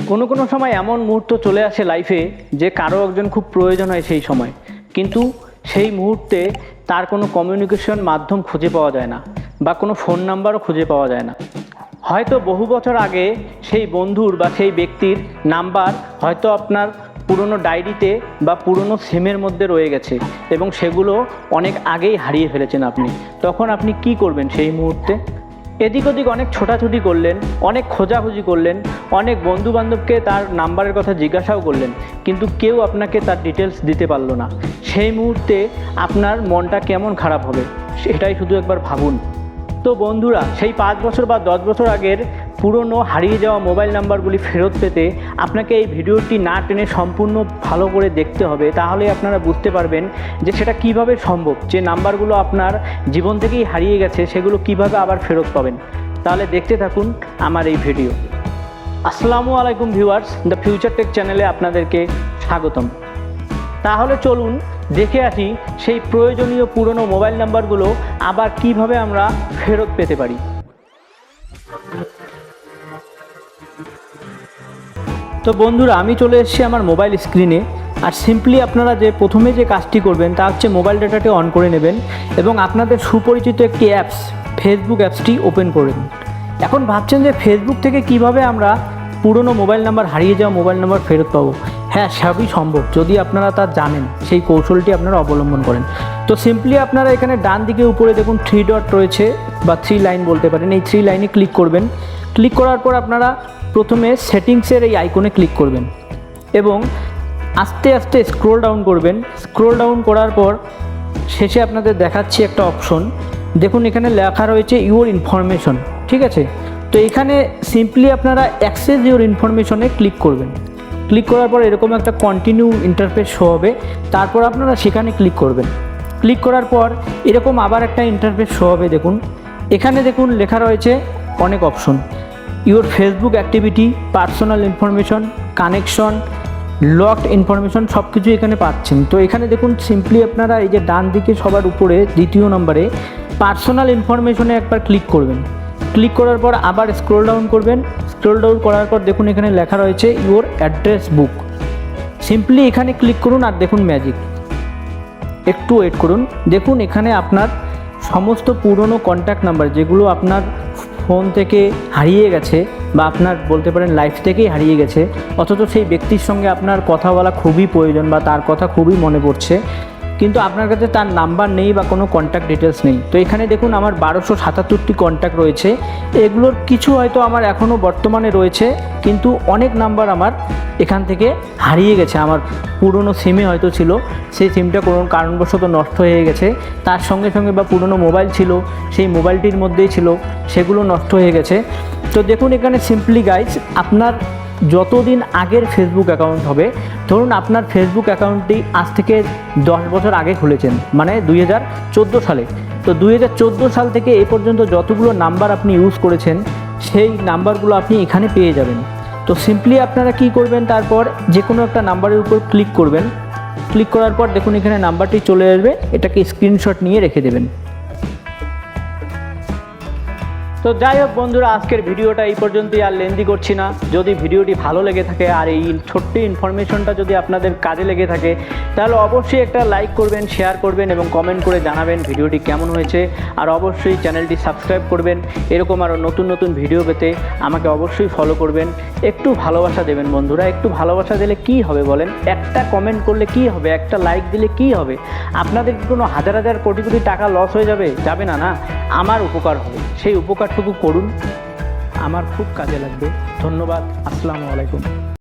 কোনো সময় এমন মুহূর্ত চলে আসে লাইফে যে কারো একজন খুব প্রয়োজন হয় সেই সময়, কিন্তু সেই মুহূর্তে তার কোনো কমিউনিকেশন মাধ্যম খুঁজে পাওয়া যায় না বা কোনো ফোন নাম্বারও খুঁজে পাওয়া যায় না। হয়তো বহু বছর আগে সেই বন্ধুর বা সেই ব্যক্তির নাম্বার হয়তো আপনার পুরনো ডায়েরিতে বা পুরনো সিমের মধ্যে রয়ে গেছে এবং সেগুলো অনেক আগেই হারিয়ে ফেলেছেন আপনি। তখন আপনি কি করবেন সেই মুহূর্তে? এদিক ওদিক অনেক ছোটাছুটি করলেন, অনেক খোঁজাখুঁজি করলেন, অনেক বন্ধুবান্ধবকে তার নাম্বারের কথা জিজ্ঞাসাও করলেন, কিন্তু কেউ আপনাকে তার ডিটেলস দিতে পারলো না। সেই মুহূর্তে আপনার মনটা কেমন খারাপ হবে সেটাই শুধু একবার ভাবুন। তো বন্ধুরা, সেই 5 বছর বা 10 বছর আগের পুরনো হারিয়ে যাওয়া মোবাইল নাম্বারগুলি ফেরত পেতে আপনাকে এই ভিডিওটি না টেনে সম্পূর্ণ ভালো করে দেখতে হবে। তাহলে আপনারা বুঝতে পারবেন যে সেটা কিভাবে সম্ভব, যে নাম্বারগুলো আপনার জীবন থেকেই হারিয়ে গেছে সেগুলো কিভাবে আবার ফেরত পাবেন। তাহলে দেখতে থাকুন আমার এই ভিডিও। আসসালামু আলাইকুম ভিউয়ার্স, দ্য ফিউচার টেক চ্যানেলে আপনাদেরকে স্বাগতম। তাহলে চলুন দেখে আসি সেই প্রয়োজনীয় পুরনো মোবাইল নাম্বারগুলো আবার কিভাবে আমরা ফেরত পেতে পারি। তো বন্ধুরা, আমি চলে এসেছি আমার মোবাইল স্ক্রিনে। আর সিম্পলি আপনারা প্রথমে যে কাজটি করবেন তা হচ্ছে মোবাইল ডাটাটি অন করে নেবেন এবং আপনাদের সুপরিচিত একটি অ্যাপস ফেসবুক অ্যাপসটি ওপেন করবেন। এখন ভাবছেন যে ফেসবুক থেকে কিভাবে আমরা পুরনো মোবাইল নাম্বার, হারিয়ে যাওয়া মোবাইল নাম্বার ফেরত পাবো। হ্যাঁ, সবই সম্ভব যদি আপনারা তা জানেন, সেই কৌশলটি আপনারা অবলম্বন করেন। তো সিম্পলি আপনারা এখানে ডান দিকে উপরে দেখুন 3 ডট রয়েছে বা 3 লাইন বলতে পারেন। এই 3 লাইনে ক্লিক করবেন। ক্লিক করার পর আপনারা প্রথমে সেটিংসের এই আইকনে ক্লিক করবেন এবং আস্তে আস্তে স্ক্রোল ডাউন করবেন। স্ক্রোল ডাউন করার পর শেষে আপনাদের দেখাচ্ছি একটা অপশন। দেখুন এখানে লেখা রয়েছে ইউর ইনফরমেশন, ঠিক আছে? তো এখানে সিম্পলি আপনারা অ্যাক্সেস ইউর ইনফরমেশনে ক্লিক করবেন। ক্লিক করার পর এরকম একটা কন্টিনিউ ইন্টারফেস শো হবে, তারপর আপনারা সেখানে ক্লিক করবেন। ক্লিক করার পর এরকম আবার একটা ইন্টারফেস শো হবে। দেখুন এখানে দেখুন লেখা রয়েছে অনেক option, your Facebook activity, personal information, connection, locked information, সব কিছু এখানে পাচ্ছেন। তো এখানে দেখুন সিম্পলি আপনারা এই যে ডান দিকে সবার উপরে 2য় নম্বরে পার্সোনাল ইনফরমেশনে একবার ক্লিক করবেন। ক্লিক করার পর আবার স্ক্রোল ডাউন করবেন। স্ক্রোল ডাউন করার পর দেখুন এখানে লেখা রয়েছে ইউর অ্যাড্রেস বুক। সিম্পলি এখানে ক্লিক করুন আর দেখুন ম্যাজিক। একটু ওয়েট করুন। দেখুন এখানে আপনার সমস্ত পুরনো কন্ট্যাক্ট নাম্বার যেগুলো আপনার ফোন থেকে হারিয়ে গেছে বা আপনার বলতে পারেন লাইফ থেকেই হারিয়ে গেছে, অথচ সেই ব্যক্তির সঙ্গে আপনার কথা বলা খুবই প্রয়োজন বা তার কথা খুবই মনে পড়ছে, কিন্তু আপনার কাছে তার নাম্বার নেই বা কোনো কন্ট্যাক্ট ডিটেলস নেই। তো এখানে দেখুন আমার 1277টি কন্ট্যাক্ট রয়েছে। এগুলোর কিছু হয়তো আমার এখনও বর্তমানে রয়েছে, কিন্তু অনেক নাম্বার আমার এখান থেকে হারিয়ে গেছে। আমার পুরনো সিমে হয়তো ছিল, সেই সিমটা কোনো কারণবশত নষ্ট হয়ে গেছে, তার সঙ্গে সঙ্গে বা পুরনো মোবাইল ছিল, সেই মোবাইলটির মধ্যেই ছিল, সেগুলো নষ্ট হয়ে গেছে। তো দেখুন এখানে সিম্পলি গাইজ, আপনার যতদিন আগের ফেসবুক অ্যাকাউন্ট হবে, ধরুন আপনার ফেসবুক অ্যাকাউন্টটি আজ থেকে 10 বছর আগে খুলেছেন, মানে 2014 সালে। তো 2014 সাল থেকে এ পর্যন্ত যতগুলো নাম্বার আপনি ইউজ করেছেন সেই নাম্বারগুলো আপনি এখানে পেয়ে যাবেন। তো সিম্পলি আপনারা কি করবেন, তারপর যে কোনো একটা নাম্বারের উপর ক্লিক করবেন। ক্লিক করার পর দেখুন এখানে নাম্বারটি চলে আসবে, এটাকে স্ক্রিনশট নিয়ে রেখে দেবেন। তো যাই হোক বন্ধুরা, আজকের ভিডিওটা এই পর্যন্তই, আর লেন্দি করছি না। যদি ভিডিওটি ভালো লেগে থাকে আর এই ছোট্ট ইনফরমেশনটা যদি আপনাদের কাজে লেগে থাকে, তাহলে অবশ্যই একটা লাইক করবেন, শেয়ার করবেন এবং কমেন্ট করে জানাবেন ভিডিওটি কেমন হয়েছে। আর অবশ্যই চ্যানেলটি সাবস্ক্রাইব করবেন। এরকম আরও নতুন নতুন ভিডিও পেতে আমাকে অবশ্যই ফলো করবেন। একটু ভালোবাসা দেবেন বন্ধুরা, একটু ভালোবাসা দিলে কি হবে বলেন? একটা কমেন্ট করলে কি হবে, একটা লাইক দিলে কি হবে? আপনাদের কি কোনো হাজার হাজার কোটি কোটি টাকা লস হয়ে যাবে? যাবে না, না। আমার উপকার হবে, সেই উপকারটুকু করুন, আমার খুব কাজে লাগবে। ধন্যবাদ। আসসালামু আলাইকুম।